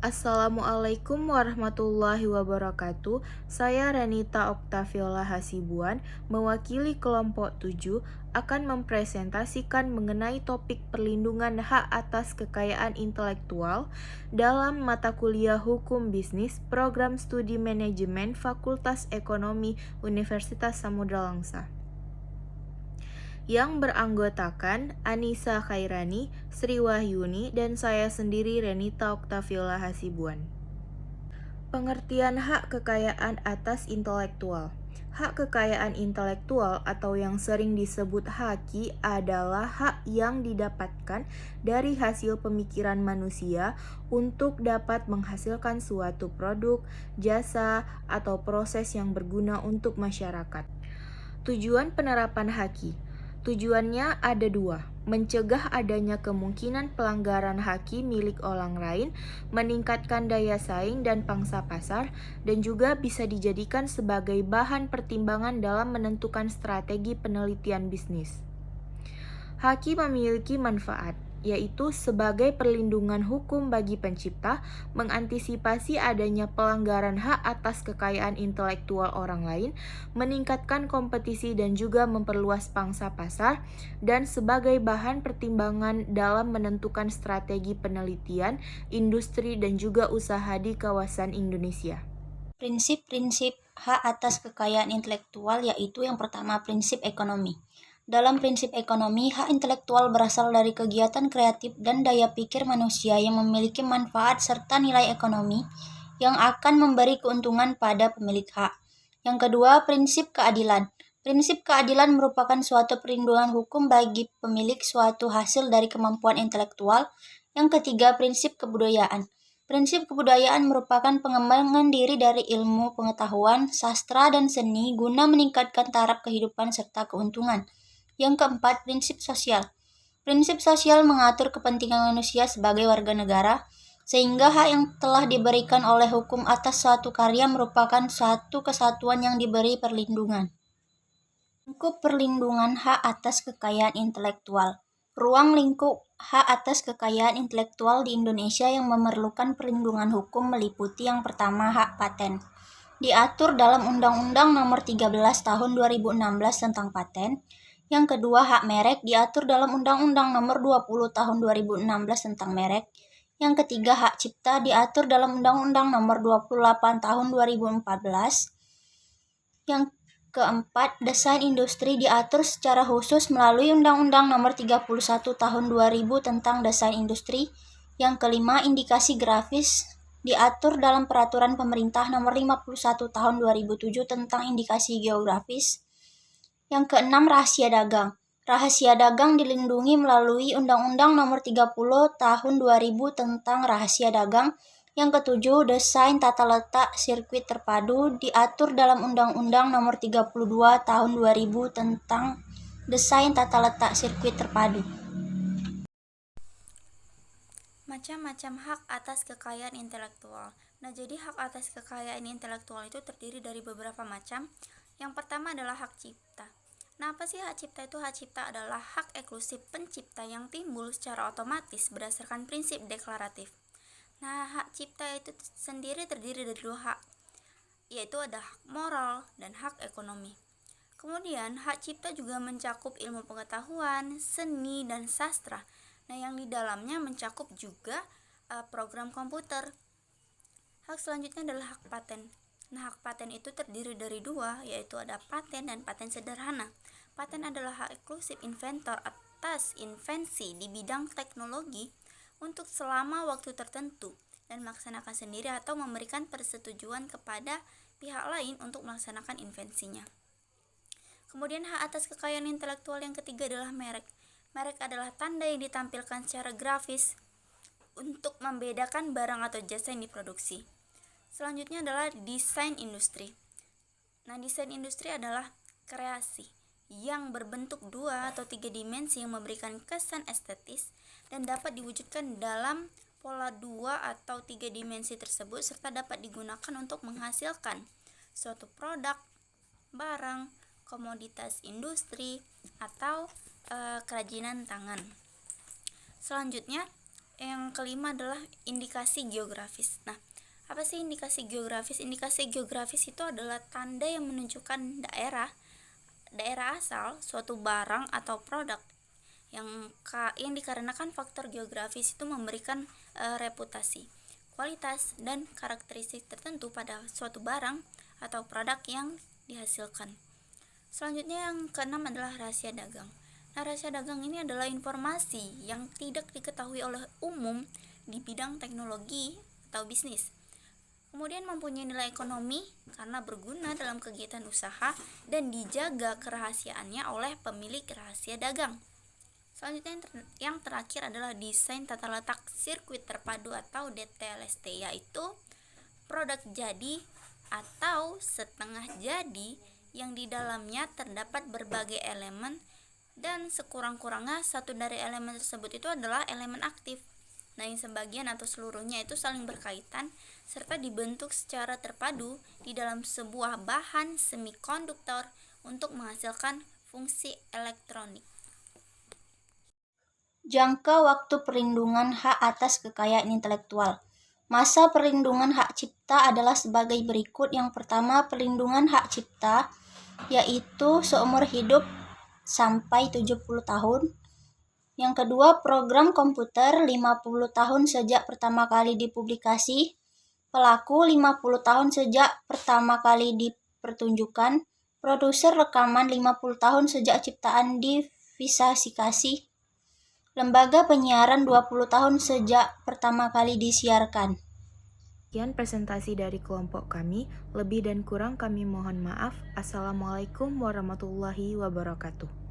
Assalamualaikum warahmatullahi wabarakatuh. Saya Renita Oktaviola Hasibuan, mewakili kelompok 7, akan mempresentasikan mengenai topik perlindungan hak atas kekayaan intelektual dalam mata kuliah Hukum Bisnis, Program Studi Manajemen Fakultas Ekonomi Universitas Samudra Langsa, yang beranggotakan Anissa Khairani, Sri Wahyuni, dan saya sendiri Renita Oktaviola Hasibuan. Pengertian hak kekayaan atas intelektual. Hak kekayaan intelektual atau yang sering disebut haki adalah hak yang didapatkan dari hasil pemikiran manusia untuk dapat menghasilkan suatu produk, jasa, atau proses yang berguna untuk masyarakat. Tujuan penerapan haki. Tujuannya ada dua: mencegah adanya kemungkinan pelanggaran haki milik orang lain, meningkatkan daya saing dan pangsa pasar, dan juga bisa dijadikan sebagai bahan pertimbangan dalam menentukan strategi penelitian bisnis. Haki memiliki manfaat, yaitu sebagai perlindungan hukum bagi pencipta, mengantisipasi adanya pelanggaran hak atas kekayaan intelektual orang lain, meningkatkan kompetisi dan juga memperluas pangsa pasar, dan sebagai bahan pertimbangan dalam menentukan strategi penelitian, industri, dan juga usaha di kawasan Indonesia. Prinsip-prinsip hak atas kekayaan intelektual yaitu yang pertama prinsip ekonomi. Dalam prinsip ekonomi, hak intelektual berasal dari kegiatan kreatif dan daya pikir manusia yang memiliki manfaat serta nilai ekonomi yang akan memberi keuntungan pada pemilik hak. Yang kedua, prinsip keadilan. Prinsip keadilan merupakan suatu perlindungan hukum bagi pemilik suatu hasil dari kemampuan intelektual. Yang ketiga, prinsip kebudayaan. Prinsip kebudayaan merupakan pengembangan diri dari ilmu, pengetahuan, sastra, dan seni guna meningkatkan taraf kehidupan serta keuntungan. Yang keempat, prinsip sosial. Prinsip sosial mengatur kepentingan manusia sebagai warga negara, sehingga hak yang telah diberikan oleh hukum atas suatu karya merupakan suatu kesatuan yang diberi perlindungan. Lingkup perlindungan hak atas kekayaan intelektual. Ruang lingkup hak atas kekayaan intelektual di Indonesia yang memerlukan perlindungan hukum meliputi yang pertama, hak paten. Diatur dalam Undang-Undang Nomor 13 Tahun 2016 tentang paten. Yang kedua, hak merek diatur dalam Undang-Undang Nomor 20 Tahun 2016 tentang merek. Yang ketiga, hak cipta diatur dalam Undang-Undang Nomor 28 Tahun 2014. Yang keempat, desain industri diatur secara khusus melalui Undang-Undang Nomor 31 Tahun 2000 tentang desain industri. Yang kelima, indikasi grafis diatur dalam Peraturan Pemerintah Nomor 51 Tahun 2007 tentang indikasi geografis. Yang keenam, rahasia dagang. Rahasia dagang dilindungi melalui Undang-Undang Nomor 30 Tahun 2000 tentang rahasia dagang. Yang ketujuh, desain tata letak sirkuit terpadu diatur dalam Undang-Undang Nomor 32 Tahun 2000 tentang desain tata letak sirkuit terpadu. Macam-macam hak atas kekayaan intelektual. Nah, jadi hak atas kekayaan intelektual itu terdiri dari beberapa macam. Yang pertama adalah hak cipta. Nah, apa sih hak cipta itu? Hak cipta adalah hak eksklusif pencipta yang timbul secara otomatis berdasarkan prinsip deklaratif. Nah, hak cipta itu sendiri terdiri dari dua hak, yaitu ada hak moral dan hak ekonomi. Kemudian, hak cipta juga mencakup ilmu pengetahuan, seni, dan sastra. Nah, yang di dalamnya mencakup juga program komputer. Hak selanjutnya adalah hak paten. Nah, hak paten itu terdiri dari dua, yaitu ada paten dan paten sederhana. Paten adalah hak eksklusif inventor atas invensi di bidang teknologi untuk selama waktu tertentu dan melaksanakan sendiri atau memberikan persetujuan kepada pihak lain untuk melaksanakan invensinya. Kemudian hak atas kekayaan intelektual yang ketiga adalah merek. Merek adalah tanda yang ditampilkan secara grafis untuk membedakan barang atau jasa yang diproduksi. Selanjutnya adalah desain industri. Nah, desain industri adalah kreasi yang berbentuk 2 atau 3 dimensi yang memberikan kesan estetis dan dapat diwujudkan dalam pola 2 atau 3 dimensi tersebut serta dapat digunakan untuk menghasilkan suatu produk, barang, komoditas industri, atau kerajinan tangan. Selanjutnya, Yang kelima adalah indikasi geografis. Nah, apa sih indikasi geografis? Indikasi geografis itu adalah tanda yang menunjukkan daerah asal suatu barang atau produk yang dikarenakan faktor geografis itu memberikan reputasi, kualitas, dan karakteristik tertentu pada suatu barang atau produk yang dihasilkan. Selanjutnya yang keenam adalah rahasia dagang. Nah, rahasia dagang ini adalah informasi yang tidak diketahui oleh umum di bidang teknologi atau bisnis. Kemudian mempunyai nilai ekonomi karena berguna dalam kegiatan usaha dan dijaga kerahasiaannya oleh pemilik rahasia dagang. Selanjutnya yang terakhir adalah desain tata letak sirkuit terpadu atau DTLST, yaitu produk jadi atau setengah jadi yang di dalamnya terdapat berbagai elemen dan sekurang-kurangnya satu dari elemen tersebut itu adalah elemen aktif. Nah, yang sebagian atau seluruhnya itu saling berkaitan serta dibentuk secara terpadu di dalam sebuah bahan semikonduktor untuk menghasilkan fungsi elektronik. Jangka waktu perlindungan hak atas kekayaan intelektual. Masa perlindungan hak cipta adalah sebagai berikut. Yang pertama, perlindungan hak cipta, yaitu seumur hidup sampai 70 tahun. Yang kedua, program komputer 50 tahun sejak pertama kali dipublikasi. Pelaku 50 tahun sejak pertama kali dipertunjukkan. Produser rekaman 50 tahun sejak ciptaan divisualisasi. Lembaga penyiaran 20 tahun sejak pertama kali disiarkan. Sekian presentasi dari kelompok kami. Lebih dan kurang kami mohon maaf. Assalamualaikum warahmatullahi wabarakatuh.